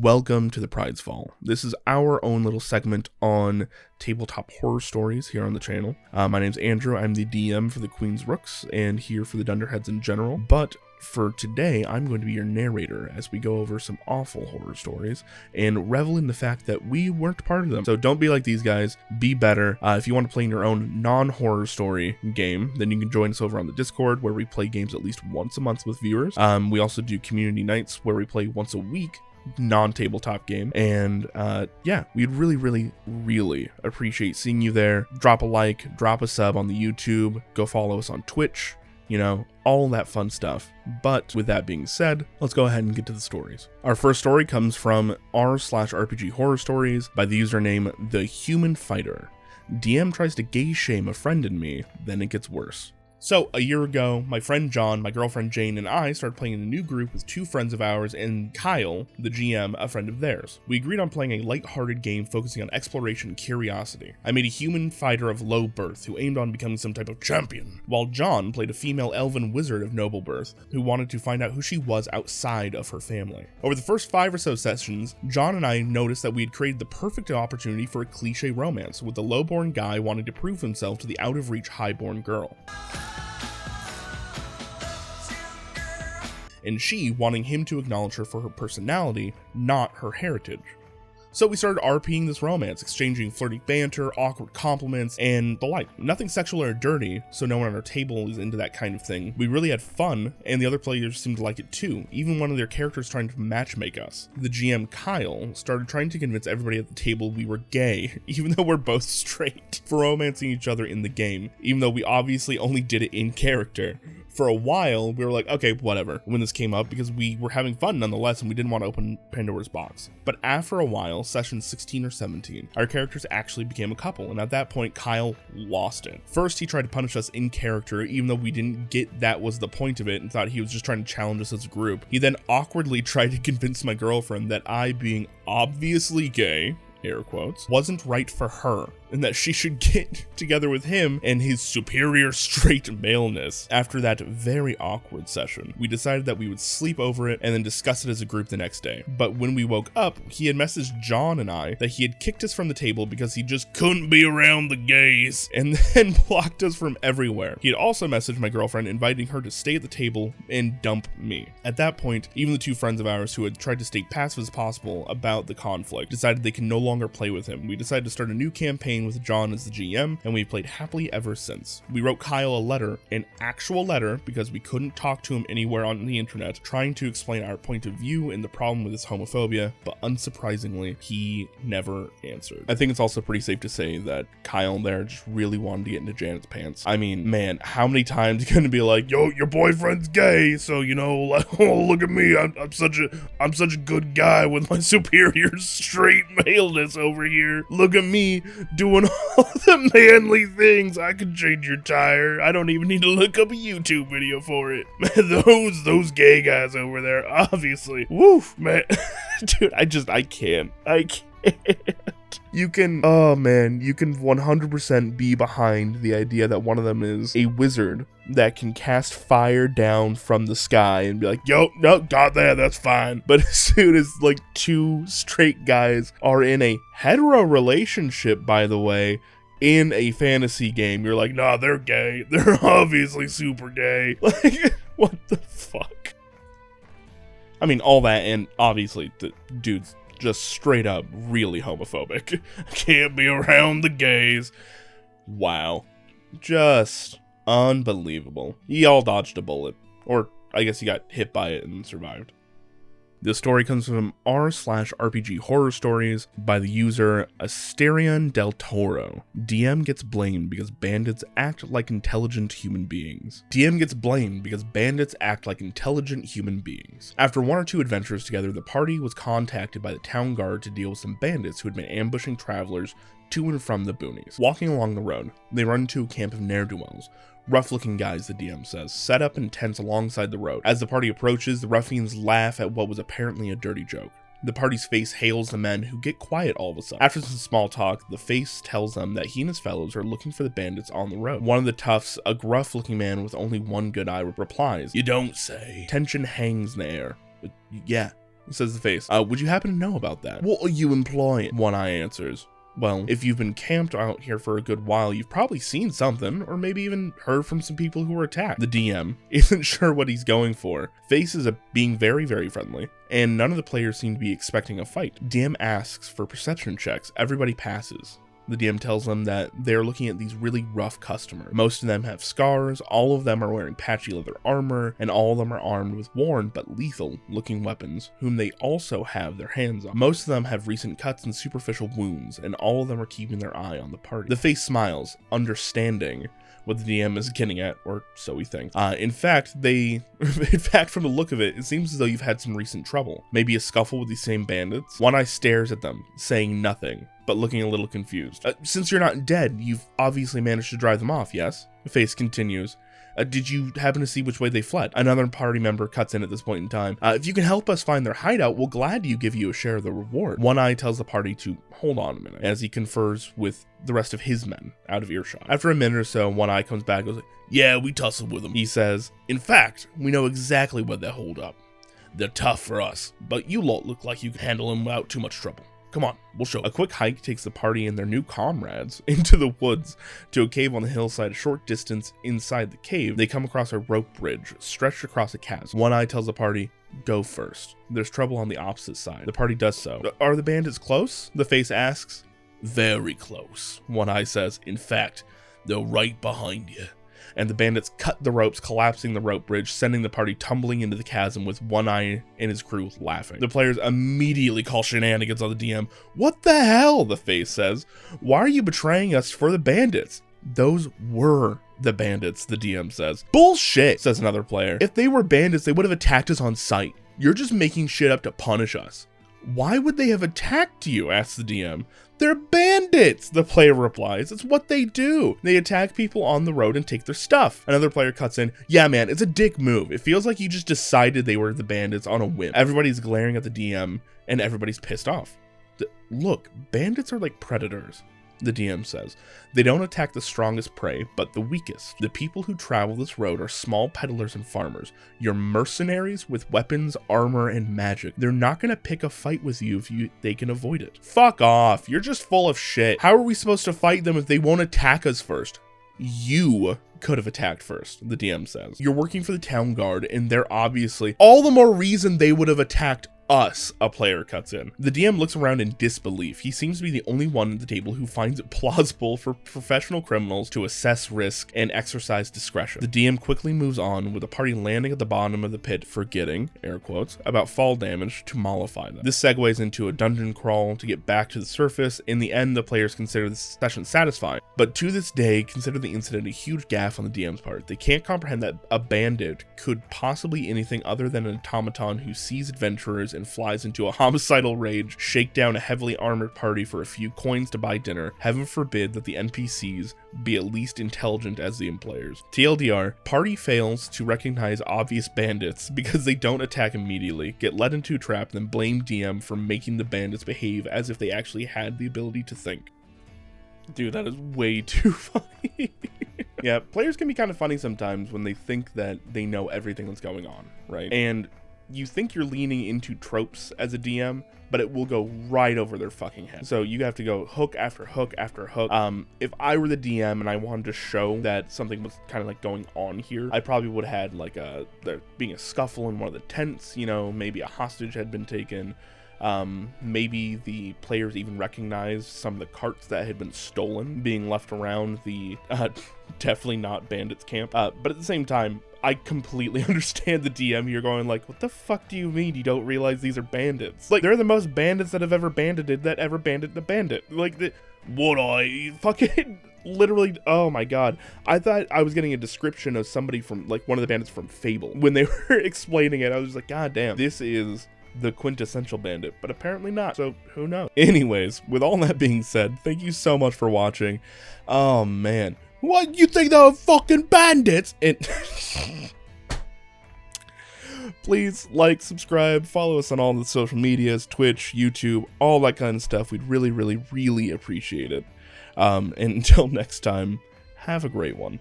Welcome to the Pride's Fall. This is our own little segment on tabletop horror stories here on the channel. My name's Andrew. I'm the DM for the Queen's Rooks and here for the Dunderheads in general. But for today, I'm going to be your narrator as we go over some awful horror stories and revel in the fact that we weren't part of them. So don't be like these guys. Be better. If you want to play in your own non-horror story game, then you can join us over on the Discord where we play games at least once a month with viewers. We also do community nights where we play once a week non-tabletop game, and yeah, we'd really appreciate seeing you there. Drop a like, drop a sub on the YouTube, go follow us on Twitch, you know, all that fun stuff. But with that being said, let's go ahead and get to the stories. Our first story comes from r/RPG horror stories by the username The Human Fighter. DM tries to gay shame a friend in me, then it gets worse. So, a year ago, my friend John, my girlfriend Jane, and I started playing in a new group with two friends of ours and Kyle, the GM, a friend of theirs. We agreed on playing a light-hearted game focusing on exploration and curiosity. I made a human fighter of low birth who aimed on becoming some type of champion, while John played a female elven wizard of noble birth who wanted to find out who she was outside of her family. Over the first 5 or so sessions, John and I noticed that we had created the perfect opportunity for a cliche romance, with the low-born guy wanting to prove himself to the out-of-reach high-born girl, and she wanting him to acknowledge her for her personality, not her heritage. So we started RPing this romance, exchanging flirty banter, awkward compliments, and the like. Nothing sexual or dirty, so no one at our table is into that kind of thing. We really had fun, and the other players seemed to like it too, even one of their characters trying to matchmake us. The GM, Kyle, started trying to convince everybody at the table we were gay, even though we're both straight, for romancing each other in the game, even though we obviously only did it in character. For a while, we were like, okay, whatever, when this came up, because we were having fun nonetheless, and we didn't want to open Pandora's box. But after a while, session 16 or 17, our characters actually became a couple, and at that point, Kyle lost it. First, he tried to punish us in character, even though we didn't get that was the point of it, and thought he was just trying to challenge us as a group. He then awkwardly tried to convince my girlfriend that I, being obviously gay, air quotes, wasn't right for her, and that she should get together with him and his superior straight maleness. After that very awkward session, we decided that we would sleep over it and then discuss it as a group the next day. But when we woke up, he had messaged John and I that he had kicked us from the table because he just couldn't be around the gays, and then blocked us from everywhere. He had also messaged my girlfriend inviting her to stay at the table and dump me. At that point, even the two friends of ours who had tried to stay passive as possible about the conflict decided they can no longer play with him. We decided to start a new campaign with John as the GM, and we've played happily ever since. We wrote Kyle a letter, an actual letter, because we couldn't talk to him anywhere on the internet, trying to explain our point of view and the problem with his homophobia, but unsurprisingly, he never answered. I think it's also pretty safe to say that Kyle there just really wanted to get into Janet's pants. I mean, man, how many times are you gonna be like, yo, your boyfriend's gay, so you know, like, oh, look at me, I'm such a good guy with my superior straight maleness over here. Look at me doing all the manly things. I can change your tire. I don't even need to look up a YouTube video for it. Man, those gay guys over there, obviously. Woof, man. Dude, I can't. You can 100% be behind the idea that one of them is a wizard that can cast fire down from the sky and be like, yo, no, got that, that's fine. But as soon as like two straight guys are in a hetero relationship, by the way, in a fantasy game, you're like, nah, they're gay. They're obviously super gay. Like, what the fuck? I mean, all that, and obviously the dude's just straight up really homophobic. Can't be around the gays. Wow. Just unbelievable. He all dodged a bullet. Or I guess he got hit by it and survived. This story comes from r/RPG horror stories by the user Asterion Del Toro. DM gets blamed because bandits act like intelligent human beings. DM gets blamed because bandits act like intelligent human beings. After 1 or 2 adventures together, the party was contacted by the town guard to deal with some bandits who had been ambushing travelers to and from the boonies. Walking along the road, they run into a camp of ne'er-do-wells. Rough-looking guys, the DM says, set up in tents alongside the road. As the party approaches, the ruffians laugh at what was apparently a dirty joke. The party's face hails the men, who get quiet all of a sudden. After some small talk, the face tells them that he and his fellows are looking for the bandits on the road. One of the toughs, a gruff-looking man with only one good eye, replies, "You don't say." Tension hangs in the air. Yeah, says the face. Would you happen to know about that? What are you implying? One Eye answers. Well, if you've been camped out here for a good while, you've probably seen something, or maybe even heard from some people who were attacked. The DM isn't sure what he's going for. Face is being very, very friendly, and none of the players seem to be expecting a fight. DM asks for perception checks. Everybody passes. The DM tells them that they're looking at these really rough customers. Most of them have scars, all of them are wearing patchy leather armor, and all of them are armed with worn but lethal looking weapons, whom they also have their hands on. Most of them have recent cuts and superficial wounds, and all of them are keeping their eye on the party. The face smiles, understanding what the DM is getting at, or so we think. In fact, from the look of it, it seems as though you've had some recent trouble. Maybe a scuffle with these same bandits? One Eye stares at them, saying nothing, but looking a little confused. Since you're not dead, you've obviously managed to drive them off, yes? The face continues. Did you happen to see which way they fled? Another party member cuts in at this point in time. If you can help us find their hideout, we'll gladly give you a share of the reward. One Eye tells the party to hold on a minute as he confers with the rest of his men out of earshot. After a minute or so, One Eye comes back and goes, yeah, we tussled with them. He says, in fact, we know exactly where they're holed up. They're tough for us, but you lot look like you can handle them without too much trouble. Come on, we'll show. A quick hike takes the party and their new comrades into the woods to a cave on the hillside. A short distance inside the cave, they come across a rope bridge stretched across a chasm. One Eye tells the party, go first. There's trouble on the opposite side. The party does so. Are the bandits close? The face asks. Very close, One Eye says. In fact, they're right behind you. And the bandits cut the ropes, collapsing the rope bridge, sending the party tumbling into the chasm with One Eye and his crew laughing. The players immediately call shenanigans on the DM. What the hell, the face says. Why are you betraying us for the bandits? Those were the bandits, the DM says. Bullshit, says another player. If they were bandits, they would have attacked us on sight. You're just making shit up to punish us. Why would they have attacked you, asks the DM. They're bandits, the player replies. It's what they do. They attack people on the road and take their stuff. Another player cuts in. Yeah, man, it's a dick move. It feels like you just decided they were the bandits on a whim. Everybody's glaring at the DM and everybody's pissed off. Look, bandits are like predators, the DM says. They don't attack the strongest prey, but the weakest. The people who travel this road are small peddlers and farmers. You're mercenaries with weapons, armor, and magic. They're not gonna pick a fight with you if they can avoid it. Fuck off. You're just full of shit. How are we supposed to fight them if they won't attack us first? You could have attacked first, the DM says. You're working for the town guard, and they're obviously all the more reason they would have attacked us, a player cuts in. The DM looks around in disbelief. He seems to be the only one at the table who finds it plausible for professional criminals to assess risk and exercise discretion. The DM quickly moves on, with the party landing at the bottom of the pit, forgetting, air quotes, about fall damage to mollify them. This segues into a dungeon crawl to get back to the surface. In the end, the players consider this session satisfying, but to this day, consider the incident a huge gaffe on the DM's part. They can't comprehend that a bandit could possibly be anything other than an automaton who sees adventurers and flies into a homicidal rage, shake down a heavily armored party for a few coins to buy dinner. Heaven forbid that the NPCs be at least intelligent as the players. TLDR, party fails to recognize obvious bandits because they don't attack immediately, get led into a trap, then blame DM for making the bandits behave as if they actually had the ability to think. Dude, that is way too funny. Yeah, players can be kind of funny sometimes when they think that they know everything that's going on, right? And you think you're leaning into tropes as a DM, but it will go right over their fucking head. So you have to go hook after hook after hook. If I were the DM and I wanted to show that something was kind of like going on here, I probably would have had like there being a scuffle in one of the tents, you know, maybe a hostage had been taken. Maybe the players even recognized some of the carts that had been stolen being left around the definitely not bandits camp. But at the same time, I completely understand the DM here going like, what the fuck do you mean you don't realize these are bandits? Like, they're the most bandits that have ever bandited that ever bandit the bandit. Like, what I fucking literally, oh my god. I thought I was getting a description of somebody from like one of the bandits from Fable. When they were explaining it, I was just like, god damn, this is the quintessential bandit, but apparently not, so who knows. Anyways, with all that being said, thank you so much for watching. Oh man, what, you think they were fucking bandits? And please like, subscribe, follow us on all the social medias, Twitch, YouTube, all that kind of stuff. We'd really, really, really appreciate it. And until next time, have a great one.